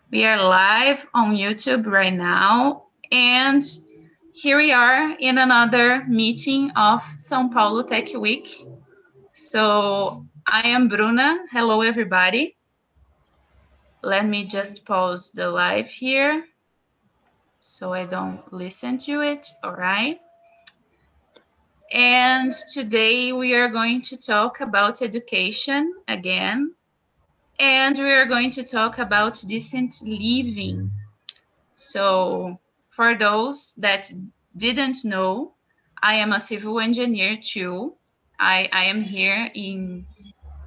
We are live on YouTube right now, and here we are in another meeting of São Paulo Tech Week. So I am Bruna. Hello, everybody. Let me just pause the live here so I don't listen to it. All right. And today we are going to talk about education again, and we are going to talk about decent living. So, for those that didn't know, I am a civil engineer too. I am here in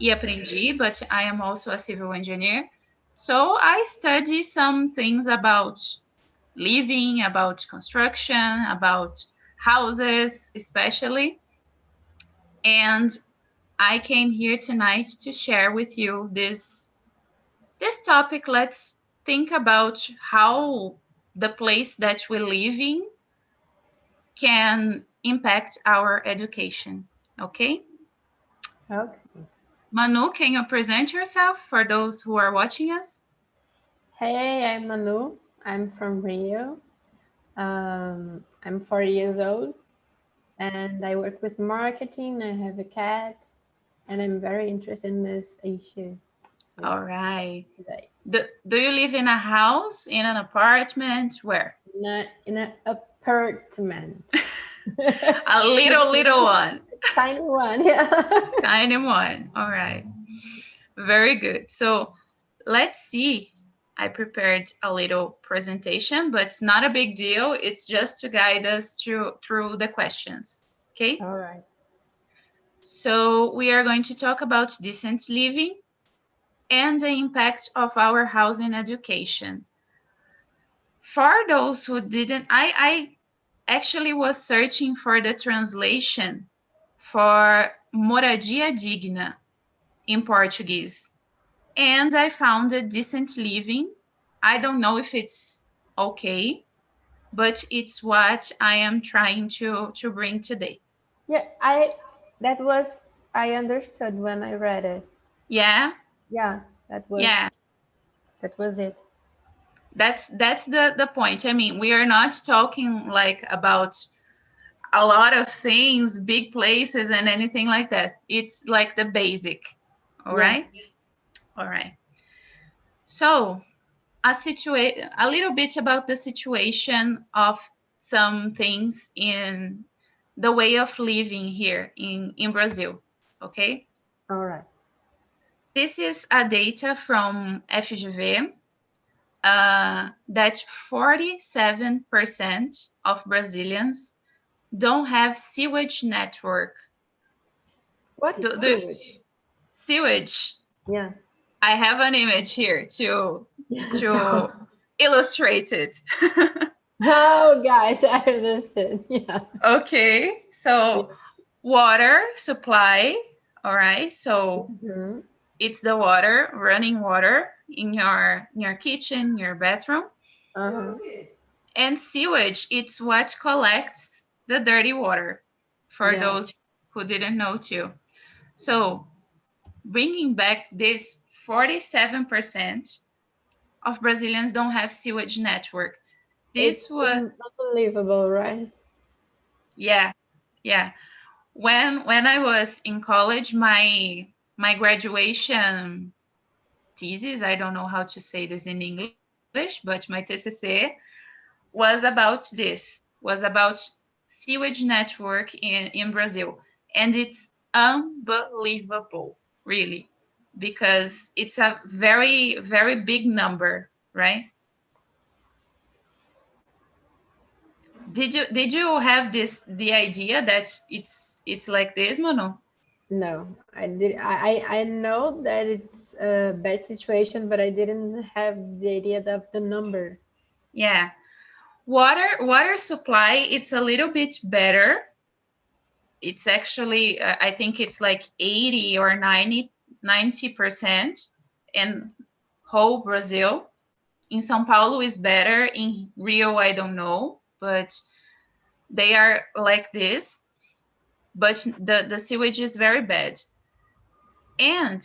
eAprendi, but I am also a civil engineer. So, I study some things about living, about construction, about houses, especially. And I came here tonight to share with you this topic. Let's think about how the place that we live in can impact our education. Okay? Okay. Manu, can you present yourself for those who are watching us? Hey, I'm Manu. I'm from Rio. I'm 40 years old and I work with marketing. I have a cat and I'm very interested in this issue this All right. today. Do you live in a house, in an apartment? Where? In an apartment. A little one. Tiny one, yeah. Tiny one. All right. Very good. So let's see. I prepared a little presentation, but it's not a big deal. It's just to guide us through the questions. Okay? All right. So we are going to talk about decent living and the impact of our housing education. For those who didn't, I actually was searching for the translation for moradia digna in Portuguese, and I found a decent living. I don't know if it's okay, but it's what I am trying to bring today. Yeah, that was I understood when I read it. Yeah, Yeah, that was yeah. that was it. That's the point. I mean, we are not talking like about a lot of things, big places and anything like that. It's like the basic. All Yeah. right? All right. So, a little bit about the situation of some things in the way of living here in Brazil. Okay? All right. This is a data from FGV that 47% of Brazilians don't have sewage network. What is The sewage? sewage. Yeah. I have an image here to Yeah. illustrate it. Oh, guys, I understand. Yeah. Okay, so water supply. All right, so Mhm. it's the water, running water in your kitchen, your bathroom, Uh-huh. and sewage. It's what collects the dirty water. For Yeah. those who didn't know too. So bringing back this 47% of Brazilians don't have sewage network. This It's was, unbelievable, right? yeah, yeah. When I was in college, my graduation thesis, I don't know how to say this in English, but my TCC was about this, was about sewage network in Brazil. And it's unbelievable, really, because it's a very big number, right? Did you have the idea that it's like this, Manu? No, I did. I know that it's a bad situation, but I didn't have the idea of the number. Yeah. Water supply, it's a little bit better. It's actually I think it's like 80 or 90% in whole Brazil. In São Paulo is better. In Rio, I don't know, but they are like this. But the sewage is very bad. And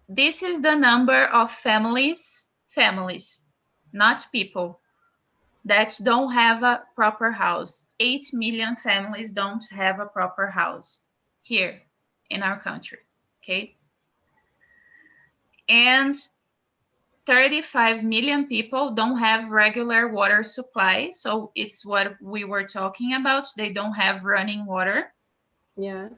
this is the number of families families, not people, that don't have a proper house. 8 million families don't have a proper house here in our country, okay? And 35 million people don't have regular water supply. So it's what we were talking about. They don't have running water. Yeah.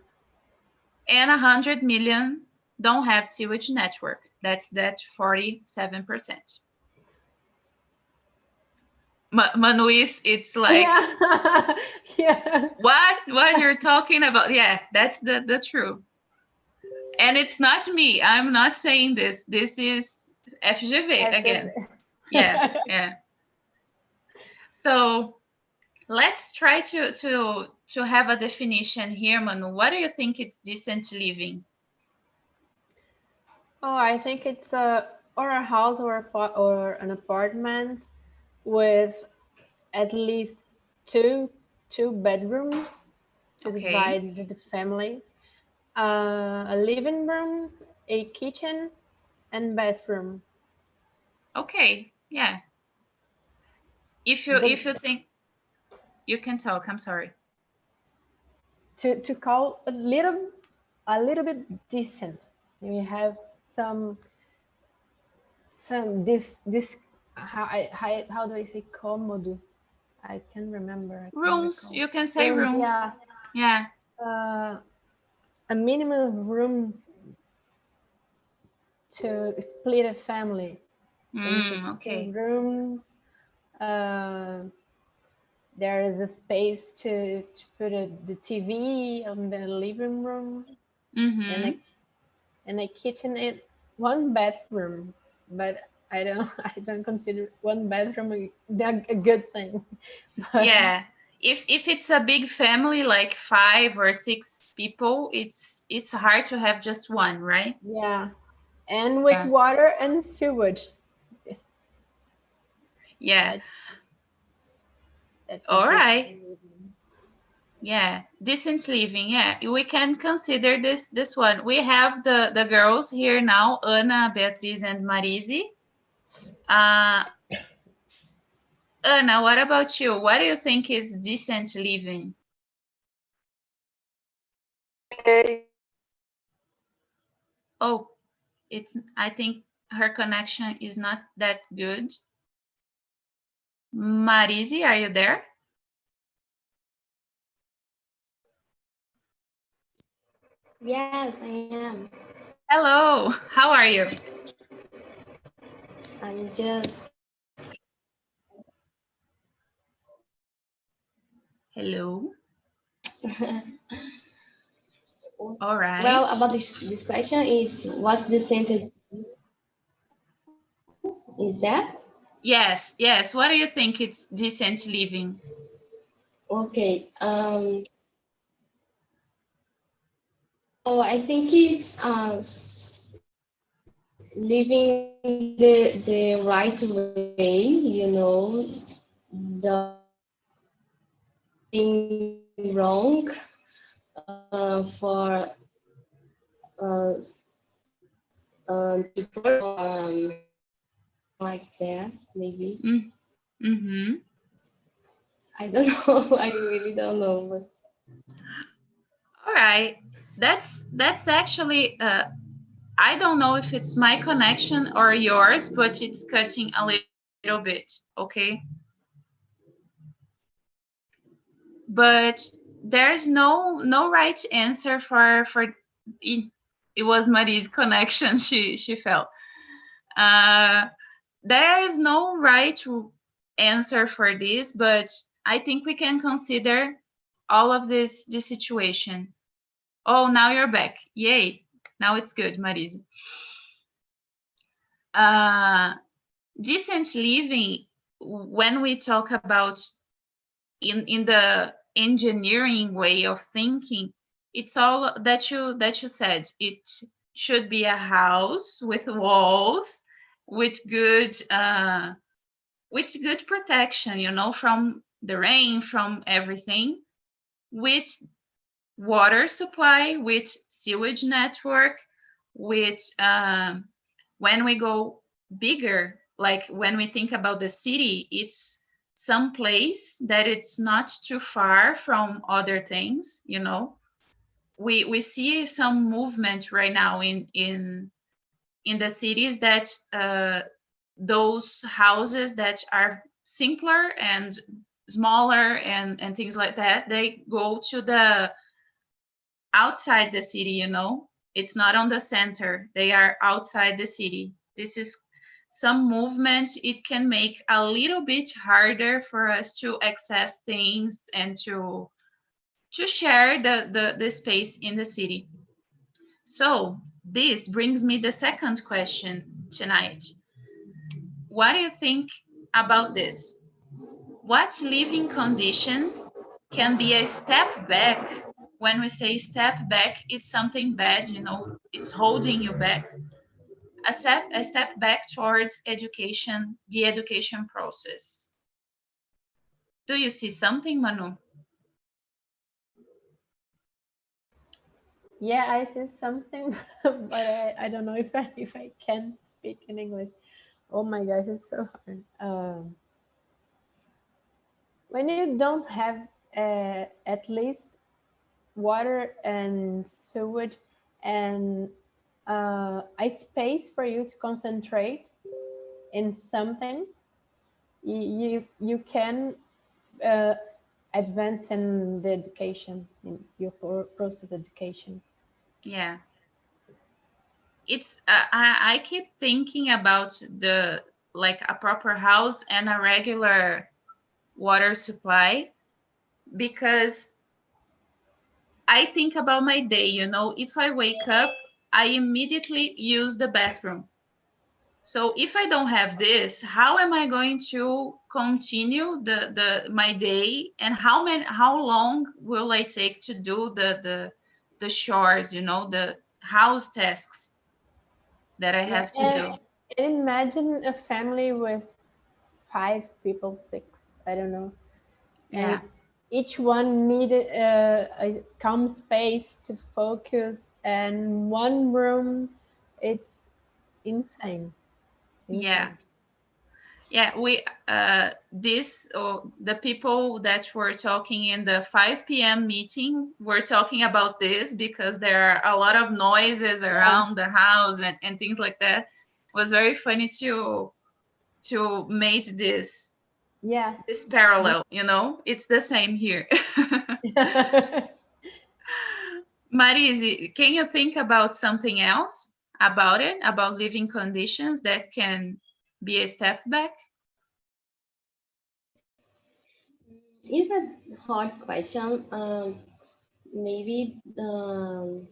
And 100 million don't have sewage network. That's that 47%. Manuis, it's like, Yeah. Yeah. what you're talking about? Yeah, that's the truth. And it's not me. I'm not saying this. This is FGV That's again. it. Yeah, yeah. So let's try to have a definition here, Manu. What do you think it's decent living? Oh, I think it's a house or an apartment with at least two bedrooms to Okay. divide the family, a living room, a kitchen, and bathroom. Okay. Yeah. If you But think you can talk, I'm sorry. to call a little bit decent, we have some this how do I say cômodo? I can't remember. I can't Rooms, recall. you can say Rooms, rooms. yeah. Yeah. A minimum of rooms to split a family into two Okay. rooms. There is a space to put the TV on the living room Mm-hmm. and a kitchen and one bathroom. But I don't consider one bathroom a good thing. But Yeah. If it's a big family, like 5 or 6 people, it's hard to have just one, right? yeah, and with Yeah. water and sewage. Yeah. That's that's a All decent right. living. Yeah, decent living. Yeah, we can consider this one. We have the girls here now, Ana, Beatriz, and Marise. Uh, Ana, what about you? What do you think is decent living? Oh, I think her connection is not that good. Marise, are you there? Yes, I am. Hello, how are you? I'm just Hello. All right. well about this question. It's what's the sentence? Is that Yes, yes. What do you think it's decent living? okay? Oh, I think it's living the right way. You know, the thing wrong for uh, people like that. Maybe Mm-hmm. I don't know. I really don't know. But All right. That's actually I don't know if it's my connection or yours, but it's cutting a little bit, okay? But there's no right answer for it, it was Marie's connection she felt. Uh there is no right answer for this, but I think we can consider all of this situation. Oh, now you're back. Yay. Now it's good, Marise. Uh, decent living, when we talk about in the engineering way of thinking, it's all that you said. It should be a house with walls, with good protection, from the rain, from everything, with water supply, with sewage network, with when we go bigger, like when we think about the city, it's some place that it's not too far from other things, you know. We see some movement right now in the cities that those houses that are simpler and smaller and things like that, they go to the outside the city, you know. It's not on the center, they are outside the city. This is some movement. It can make a little bit harder for us to access things and to share the space in the city. So this brings me the second question tonight. What do you think about this? What living conditions can be a step back? When we say step back, it's something bad, you know, it's holding you back. A step back towards education, the education process. Do you see something, Manu? Yeah, I see something, but I don't know if I can speak in English. Oh my gosh, it's so hard. When you don't have at least water and sewage and a space for you to concentrate in something, you can advance in the education, in your process education. Yeah. It's I keep thinking about the like a proper house and a regular water supply, because I think about my day, you know. If I wake up, I immediately use the bathroom. So if I don't have this, how am I going to continue the my day, and how long will I take to do the chores, you know, the house tasks that I Yeah, have to do? and imagine a family with 5 people, 6, I don't know, Yeah. and each one needed a calm space to focus, and one room, it's insane. Yeah. Insane. Yeah, we this the people that were talking in the 5 p.m. meeting were talking about this, because there are a lot of noises around the house and things like that. It was very funny to make Yeah. this parallel, you know. It's the same here. Marise, can you think about something else about it, about living conditions that can be a step back? It's a hard question. Maybe the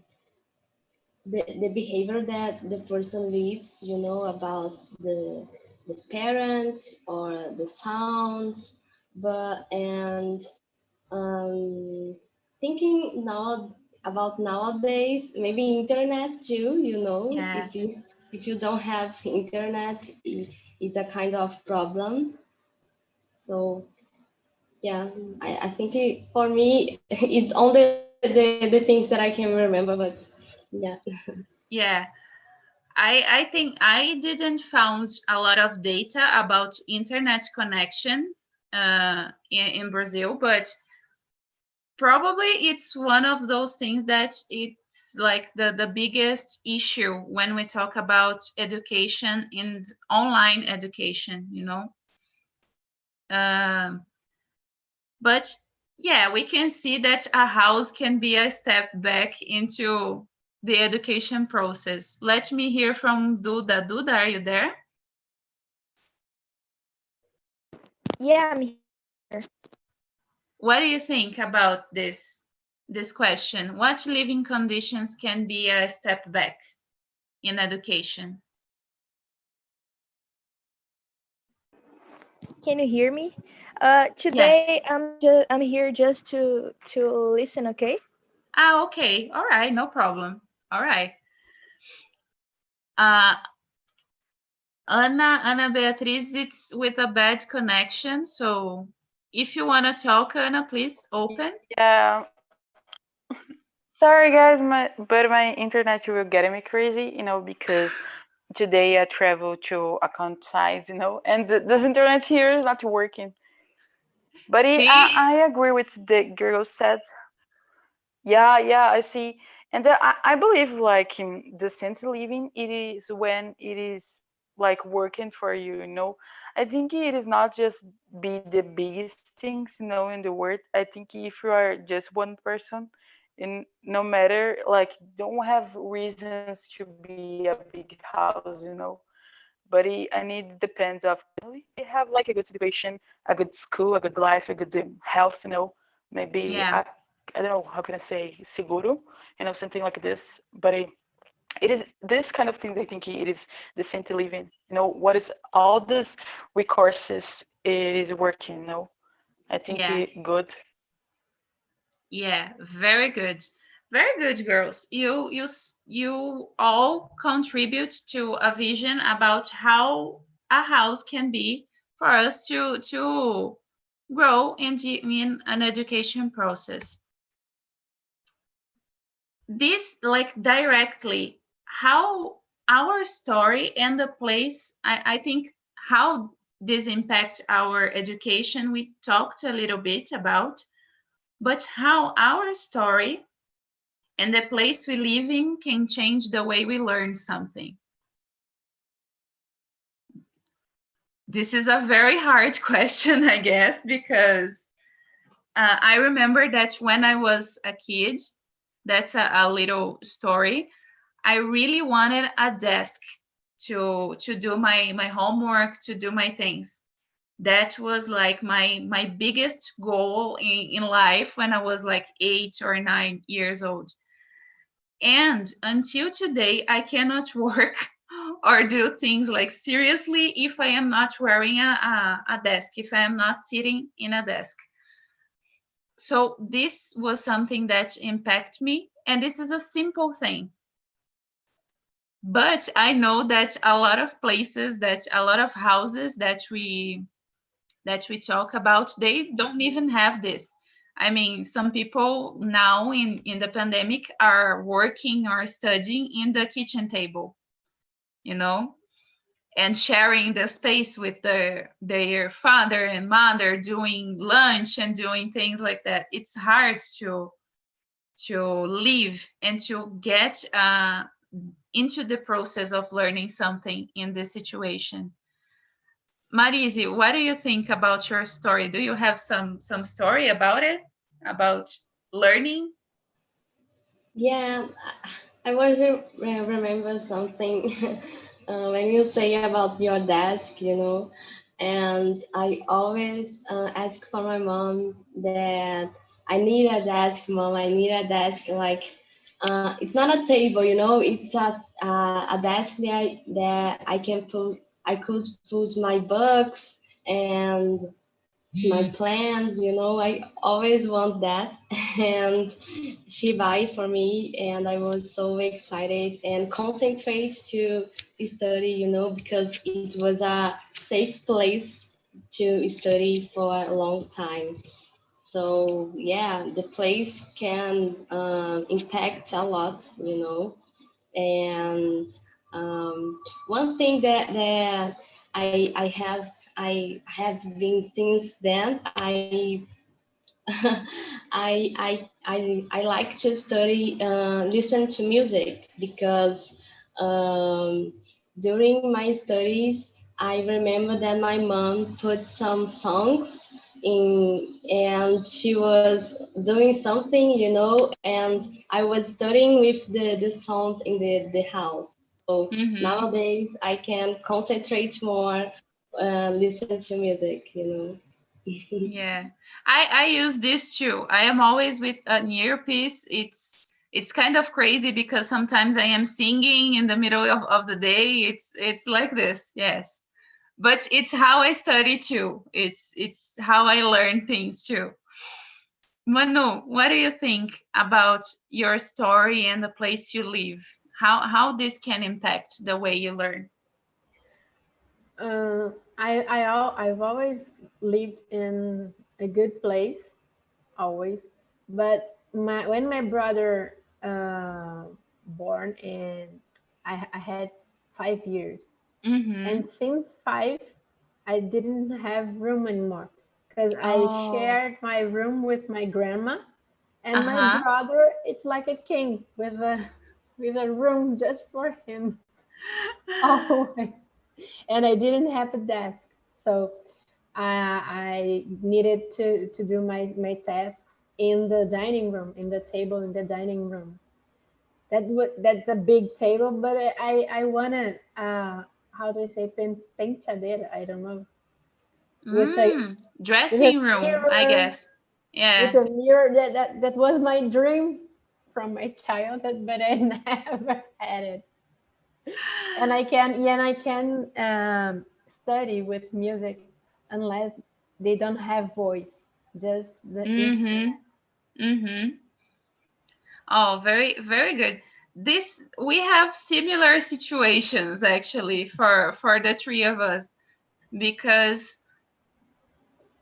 behavior that the person leaves, you know, about the parents or the sounds, but and thinking now about nowadays, maybe internet too, you know, Yeah. if you don't have internet, it's a kind of problem. So yeah, I think for me it's only the things that I can remember, but yeah. Yeah. I think I didn't found a lot of data about internet connection in Brazil, but probably it's one of those things that it's like the biggest issue when we talk about education and online education, you know. Um, but yeah, we can see that a house can be a step back into the education process. Let me hear from Duda. Duda, are you there? Yeah, I'm here. What do you think about this question? What living conditions can be a step back in education? Can you hear me? Yeah. Today I'm here just to listen, okay? Ah, okay. All right, no problem. All right. Uh, Ana Beatriz, it's with a bad connection, so if you want to talk, Ana, please open. Yeah. Sorry, guys, but my internet will get me crazy, you know, because today I travel to a countryside, you know, and this internet here is not working. But See? I agree with the girl said. Yeah, yeah, I see. And I believe like in decent living, it is when it is like working for you, you know. I think it is not just be the biggest things, you know, in the world. I think if you are just one person, and no matter like don't have reasons to be a big house, you know. But I need depends of they have like a good situation, a good school, a good life, a good health, you know. Maybe Yeah. I don't know how can I say seguro, you know, something like this. But it is this kind of things. I think it is decent living. You know, what is all these recourses it is working. You know, I think Yeah. it good. Yeah, very good. Very good, girls. You all contribute to a vision about how a house can be for us to grow in an education process. This like directly how our story and the place I think how this impact our education we talked a little bit about, but how our story and the place we live in can change the way we learn something. This is a very hard question, I guess, because I remember that when I was a kid, that's a little story. I really wanted a desk to do my homework, to do my things. That was like my biggest goal in life when I was like 8 or 9 years old. And until today, I cannot work or do things like seriously if I am not wearing a desk, if I am not sitting in a desk. So this was something that impacted me. And this is a simple thing. But I know that a lot of places, that a lot of houses that we talk about, they don't even have this. I mean, some people now in the pandemic are working or studying in the kitchen table, you know, and sharing the space with their father and mother, doing lunch and doing things like that. It's hard to live and to get into the process of learning something in this situation. Marise, what do you think about your story? Do you have some story about it? About learning? Yeah, I was remember something when you say about your desk, you know, and I always ask for my mom that I need a desk, mom. I need a desk. Like, it's not a table, you know. It's a desk that I can put. I could put my books and my plans, you know. I always want that. And she buy it for me, and I was so excited and concentrate to study, you know, because it was a safe place to study for a long time. So yeah, the place can impact a lot, you know. And one thing that I have been since then, I like to study, listen to music, because during my studies, I remember that my mom put some songs in, and she was doing something, you know, and I was studying with the songs in the house. So Mm-hmm. nowadays I can concentrate more, listen to music, you know. Yeah, I use this too. I am always with an earpiece. It's kind of crazy because sometimes I am singing in the middle of the day. It's like this, yes. But it's how I study too. It's how I learn things too. Manu, what do you think about your story and the place you live? How this can impact the way you learn? I've always lived in a good place, always. But when my brother born, and I had 5 years. Mm-hmm. And since 5, I didn't have room anymore because I Oh. shared my room with my grandma, and my Uh-huh. brother. It's like a king with a room just for him. Always. And I didn't have a desk, so I needed to do my tasks in the dining room, in the table in the dining room. That's a big table, but I wanted how do I say penteadeira? I don't know, with a Dressing room, I mirror, guess. Yeah. with a mirror. That was my dream from my childhood, but I never had it. And I can study with music unless they don't have voice, just the Mm-hmm. instrument. Mm-hmm. Oh, very, very good. This we have similar situations actually for the three of us because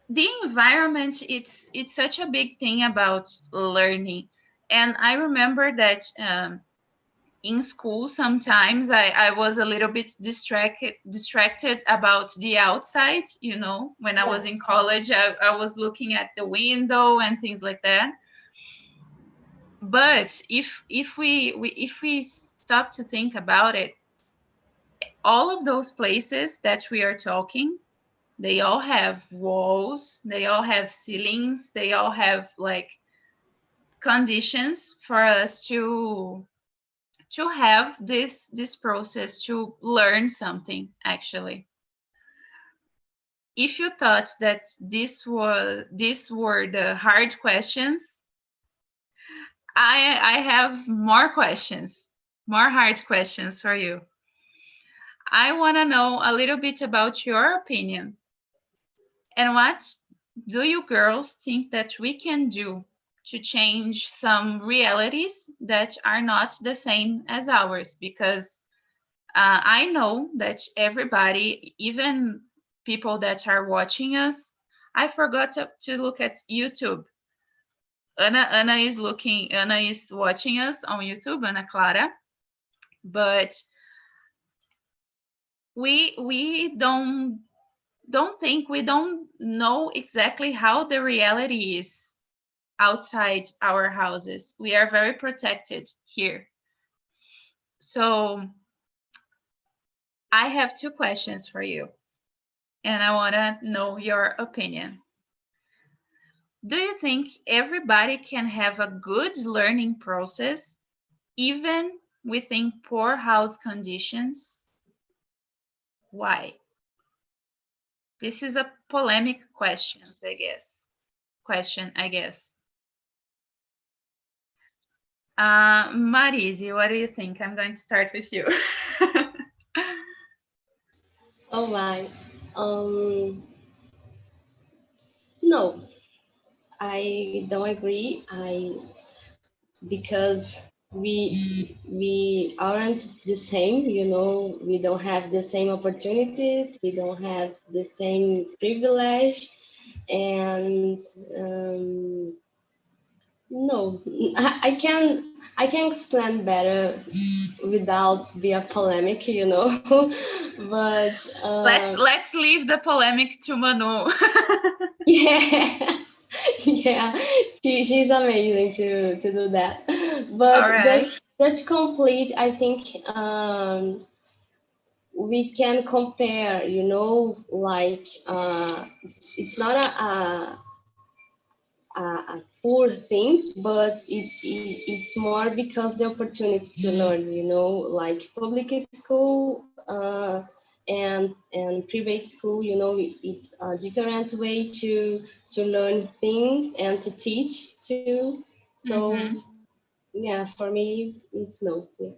the environment it's such a big thing about learning. And I remember that in school sometimes I was a little bit distracted about the outside, you know, when I was Yeah, in college I was looking at the window and things like that. But if we stop to think about it, all of those places that we are talking, they all have walls, they all have ceilings, they all have like conditions for us to have this process to learn something actually. If you thought that these were the hard questions, I have more questions, more hard questions for you. I want to know a little bit about your opinion. And what do you girls think that we can do to change some realities that are not the same as ours? Because I know that everybody, even people that are watching us, I forgot to look at YouTube. Anna is watching us on YouTube, Ana Clara, but we don't know exactly how the reality is outside our houses. We are very protected here. So I have two questions for you, and I want to know your opinion. Do you think everybody can have a good learning process even within poor house conditions? Why? This is a polemic question, I guess. Marisi, what do you think? I'm going to start with you. Oh my. Um, no, I don't agree. Because we aren't the same, you know, we don't have the same opportunities, we don't have the same privilege, and no, I can explain better without be a polemic, you know. But Let's leave the polemic to Manu. yeah. Yeah, she's amazing to do that. All But right. just complete, I think we can compare, you know, like it's not a poor thing, but it's more because the opportunity to learn, you know, like public school and private school, you know, it's a different way to learn things and to teach too. So Mm-hmm. yeah, for me it's no. Yeah.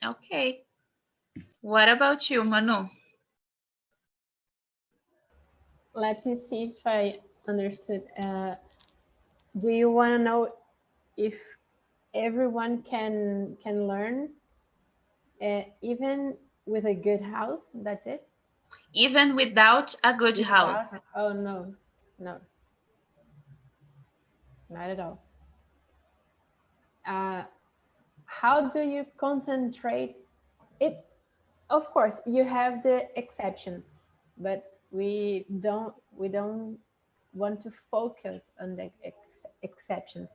Okay. What about you, Manu? let me see if I understood. Do you want to know if everyone can learn, even with a good house? That's it. Even without a good Without, house. oh no, no, not at all. Uh, how do you concentrate? It Of course, you have the exceptions, but we don't want to focus on the exceptions.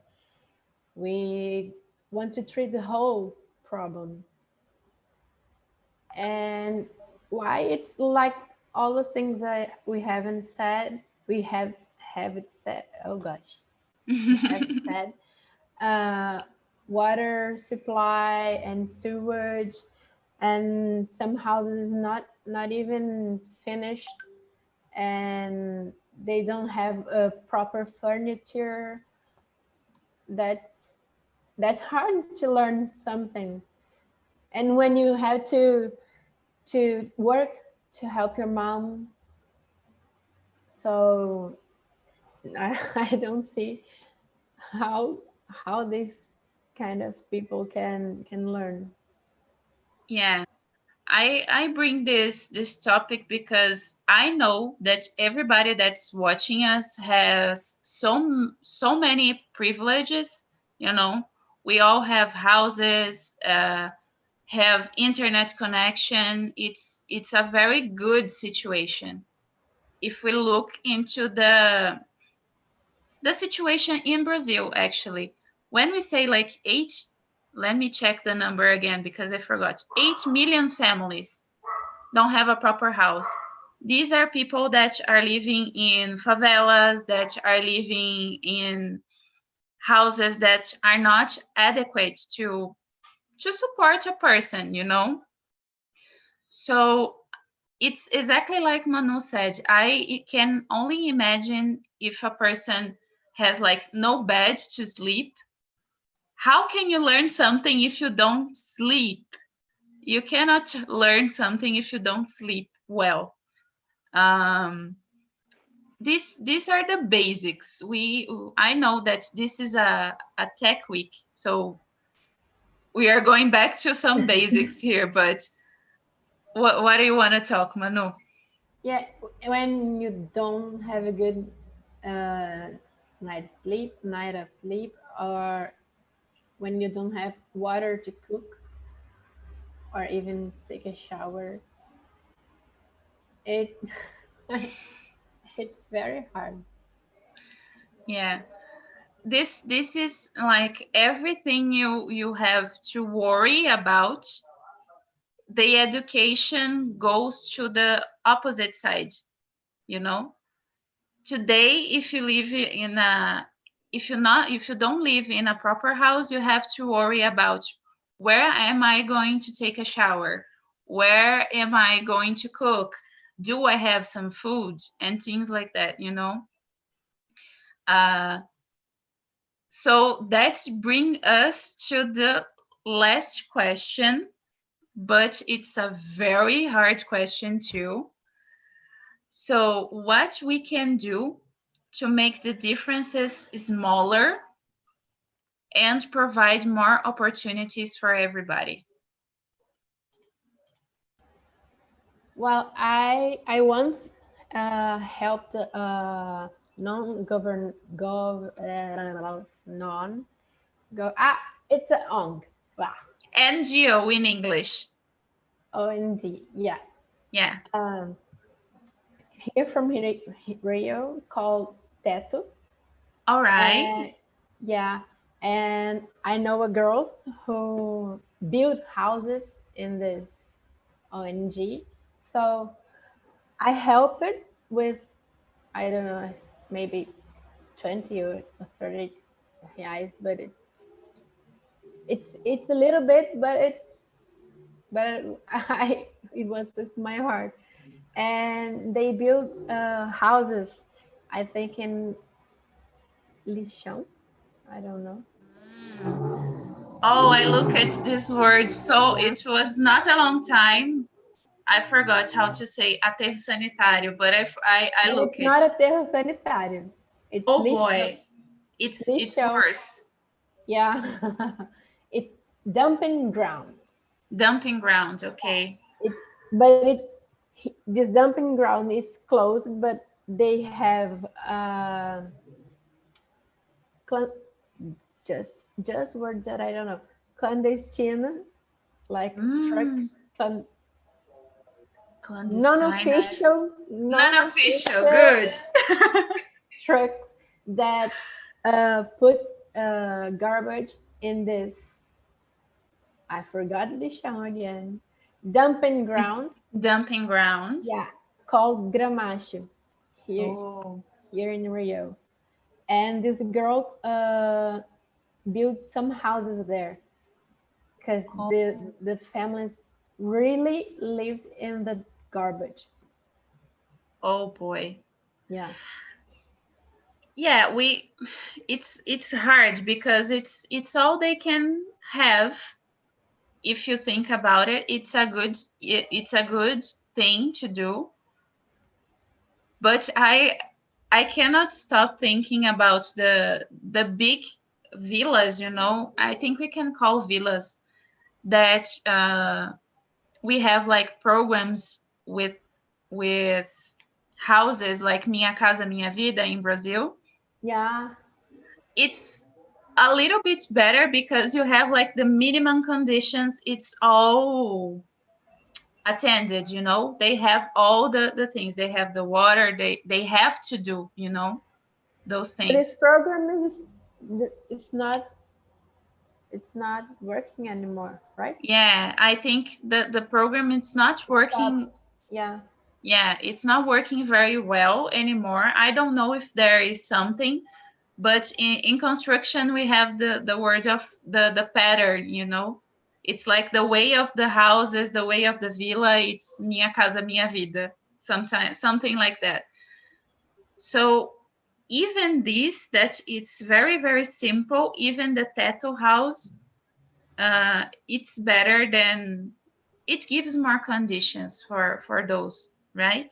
We want to treat the whole problem. And why it's like all the things that we haven't said, we have it said. Oh gosh, we have said uh, water supply and sewage, and some houses not even finished, and they don't have a proper furniture. That's hard to learn something. And when you have to work to help your mom, so I don't see how how these kind of people can learn. Yeah. I bring this topic because I know that everybody that's watching us has so many privileges. You know, we all have houses, have internet connection. It's a very good situation. If we look into the situation in Brazil, actually, when we say like let me check the number again because I forgot. 8 million families don't have a proper house. These are people that are living in favelas, that are living in houses that are not adequate to support a person, you know? So it's exactly like Manu said. I can only imagine if a person has like no bed to sleep. How can you learn something if you don't sleep? You cannot learn something if you don't sleep well. Um, these are the basics. I know that this is a tech week, so we are going back to some basics here. But what do you want to talk, Manu? Yeah, when you don't have a good uh, night of sleep, or when you don't have water to cook or even take a shower, it it's very hard. Yeah, this is like everything you have to worry about. The education goes to the opposite side. You know, today if you live in a if you don't live in a proper house, you have to worry about where am I going to take a shower, where am I going to cook, do I have some food, and things like that, you know. uh, so that's bring us to the last question, but it's a very hard question too. So what we can do to make the differences smaller and provide more opportunities for everybody. Well, I once helped non-govern gov non go it's a ONG. Wow. NGO in English. ONG. Yeah. Yeah. Um, here from Rio called Teto. All right. And yeah, and I know a girl who built houses in this ONG. So I help it with, I don't know, maybe 20 or 30 reais, but it's a little bit, but I it was with my heart. And they build houses, I think in Lixão. I don't know. Oh, I look at this word. So Yeah. it was not a long time. I forgot how to say aterro sanitário, but I But look it's it. not aterro sanitário. It's Oh lixão. boy, It's it's lixão. worse. Yeah. It's dumping ground. Dumping ground. Okay. It's but this dumping ground is closed, but they have cl- just words that I don't know. Clandestine, like truck Mm, clan, non-official, non-official, good. trucks that put garbage in this, I forgot the show again, dumping ground. Dumping ground. Yeah, called Gramacho here, Oh. here in Rio. And this girl built some houses there because the families really lived in the garbage. Oh boy. Yeah. Yeah, it's hard because it's all they can have. If you think about it, it's a good thing to do. But I cannot stop thinking about the big villas, you know. I think we can call villas that we have like programs with houses like Minha Casa Minha Vida in Brazil. Yeah. It's a little bit better because you have like the minimum conditions. It's all attended, you know. They have all the things. They have the water. They have to do, you know, those But this things. program it's not working anymore, right? Yeah, I think the program it's not working. Yeah. Yeah, it's not working very well anymore. I don't know if there is something, but in construction we have the word of the pattern, you know. It's like the way of the houses, the way of the villa. It's Minha Casa Minha Vida, sometimes something like that. So even this, that it's very very simple, even the teto house, it's better than, it gives more conditions for those, right?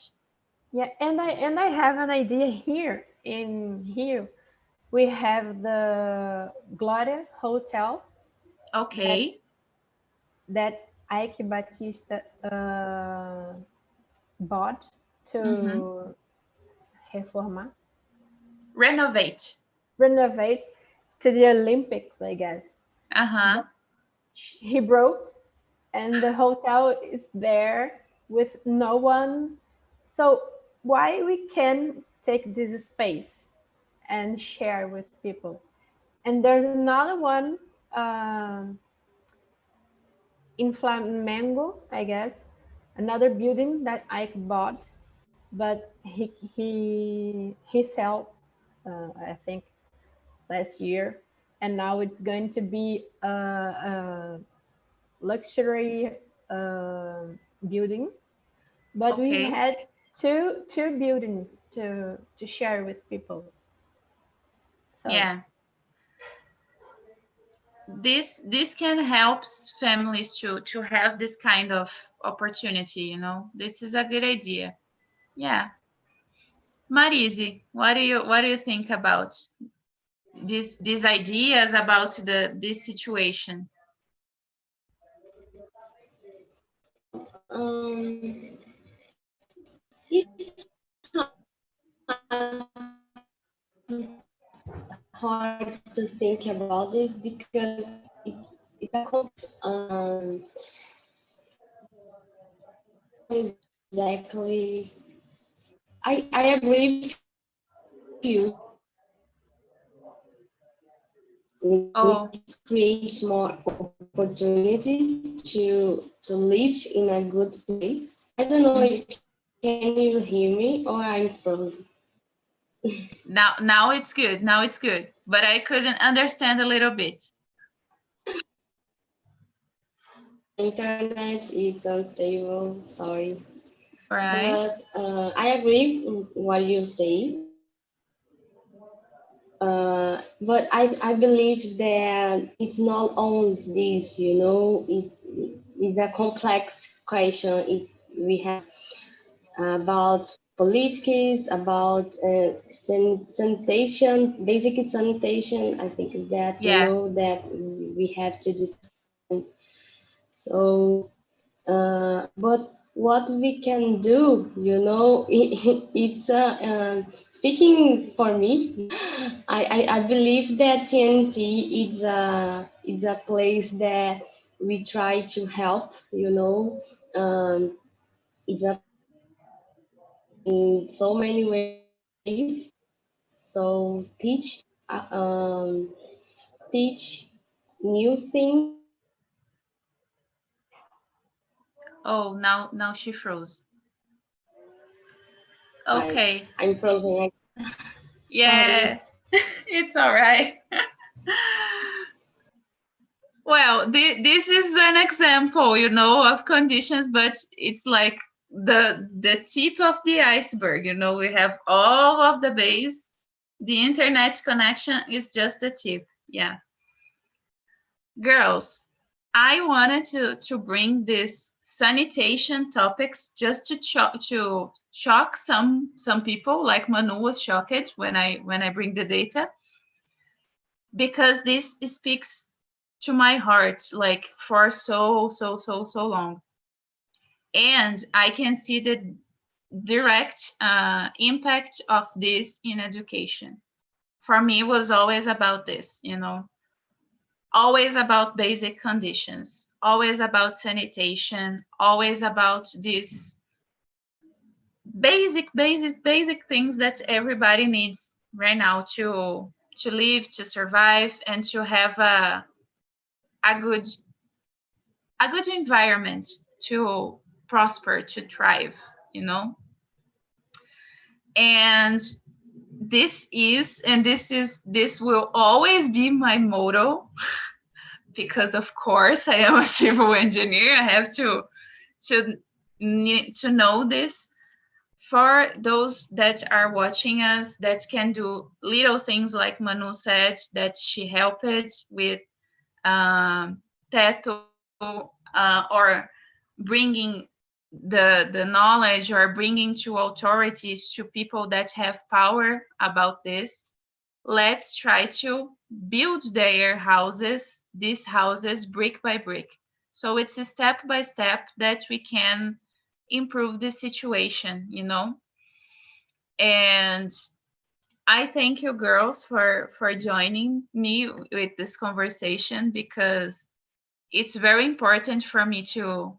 Yeah, and I have an idea here in here. We have the Gloria Hotel Okay. that Ike Batista bought to reformar, Renovate. renovate to the Olympics, I guess. Uh-huh. He broke, and the hotel is there with no one. So why we can take this space and share with people? And there's another one in Flamengo, I guess, another building that Ike bought, but he sell, I think, last year, and now it's going to be a luxury building. But we Okay. had two buildings to share with people. So Yeah. This can help families to have this kind of opportunity, you know. This is a good idea. Yeah. Marise, what do you think about these ideas about this situation? It's hard to think about this because it's a exactly. I agree with you. We Oh, need to create more opportunities to live in a good place. I don't know if can you hear me or I'm frozen. now it's good. Now it's good. But I couldn't understand a little bit. Internet is unstable. Sorry. Right? But I agree with what you say. But I believe that it's not only this, you know, it's a complex question. We have about politics, about sanitation, basic sanitation. I think that, you Yeah. know, that we have to discuss. So but what we can do, you know, it's speaking for me. I believe that TNT is a place that we try to help. You know, it's a in so many ways. So teach new things. Oh, now she froze. I Okay. I'm frozen. Yeah, Sorry. it's all right. Well, this is an example, of conditions, but it's like the tip of the iceberg. We have all of the base. The internet connection is just the tip. Yeah. Girls, I wanted to bring this sanitation topics just to shock some people, like Manu was shocked when I bring the data, because this speaks to my heart, like, for so long. And I can see the direct impact of this in education. For me, it was always about this, always about basic conditions, always about sanitation, always about these basic things that everybody needs right now to live, to survive, and to have a good environment to prosper, to thrive, you know. And this will always be my motto, because of course I am a civil engineer. I have to to know this. For those that are watching us, that can do little things like Manu said, that she helped with tattoo, or bringing the knowledge, or bringing to authorities, to people that have power about this. Let's try to build these houses brick by brick. So it's a step by step that we can improve the situation, And I thank you, girls, for joining me with this conversation, because it's very important for me to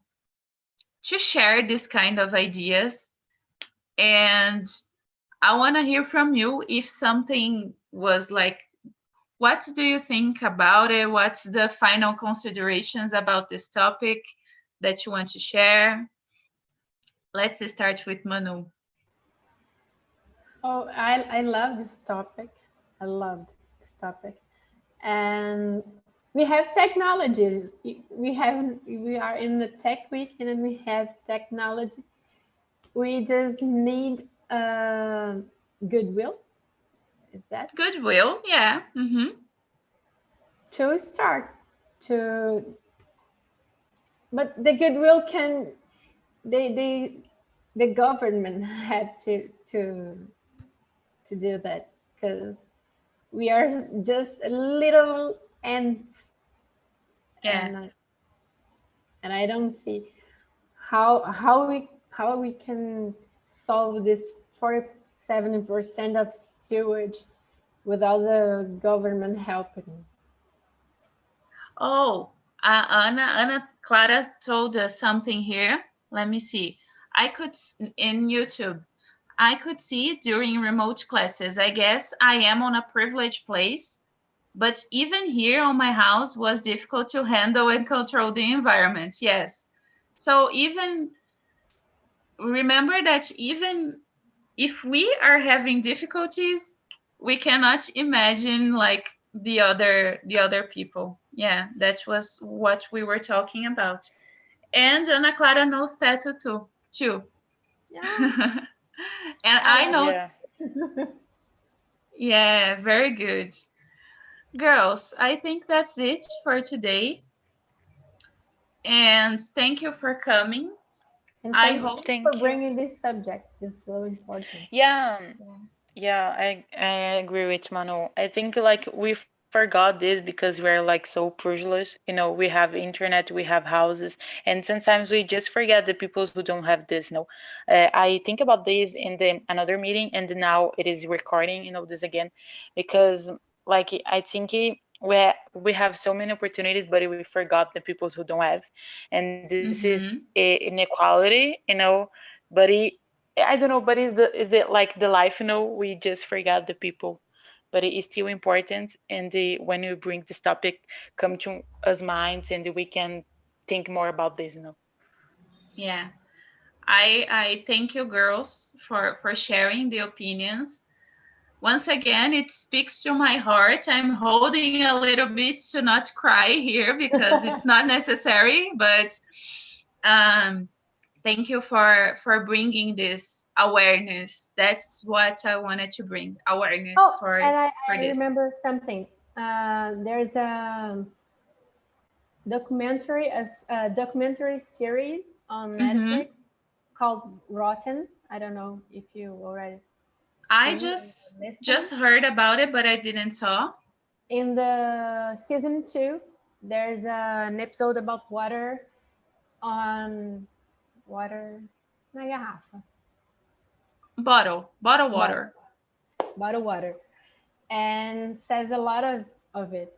share this kind of ideas. And I want to hear from you if something was like, what do you think about it? What's the final considerations about this topic that you want to share? Let's start with Manu. Oh, I love this topic. I loved this topic. And we have technology. We are in the tech week and we have technology. We just need goodwill. Is that Goodwill, yeah. to start to? But the goodwill can they the government had to do that because we are just a little ants, Yeah. and I don't see how we can solve this 47% of sewage without the government helping. Oh, Ana Clara told us something here. Let me see. In YouTube, I could see during remote classes. I guess I am on a privileged place, but even here on my house was difficult to handle and control the environment. Yes. So even remember that even if we are having difficulties, we cannot imagine like the other people. Yeah, that was what we were talking about. And Ana Clara knows tattoo too. Yeah, And I I love know, Yeah. yeah, very good. Girls, I think that's it for today. And thank you for coming. and I thank hope, you for Thank you. bringing this subject. It's so important. Yeah. yeah. Yeah, I agree with Manu. I think like we forgot this because we are like so privileged. We have internet, we have houses, and sometimes we just forget the people who don't have this. I think about this in the another meeting, and now it is recording. This again, because like I think we have so many opportunities, but we forgot the people who don't have, and this is Mm-hmm. inequality. But I don't know, but is it like the life? We just forgot the people, but it is still important. And when you bring this topic, come to us minds, and we can think more about this. Yeah. I thank you girls for sharing the opinions. Once again, it speaks to my heart. I'm holding a little bit to not cry here because it's not necessary, but thank you for bringing this awareness. That's what I wanted to bring, awareness Oh, for and I this. remember something. There's a documentary series on Netflix called Rotten. I don't know if you already I seen or just listened. heard about it, but I didn't saw. In the season 2, there's an episode about water on water na garrafa. Bottle water. Bottle water. And says a lot of it.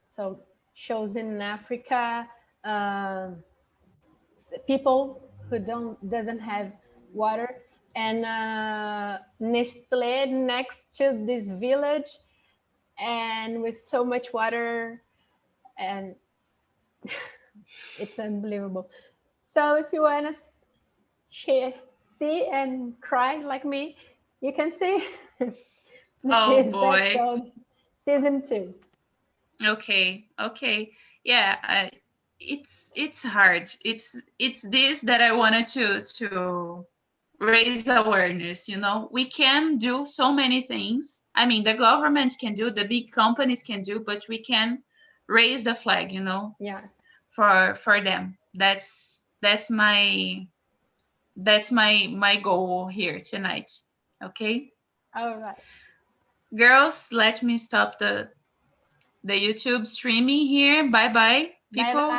So shows in Africa, people who doesn't have water, and Nestle next to this village, and with so much water, and it's unbelievable. So if you want to see and cry like me, you can see Oh this boy. episode, season 2. Okay. Yeah, it's hard. It's this that I wanted to raise awareness. We can do so many things. I mean, the government can do, the big companies can do, but we can raise the flag. Yeah. For them. That's my goal here tonight. Okay, All right. girls, let me stop the YouTube streaming here. Bye bye, Bye people. bye.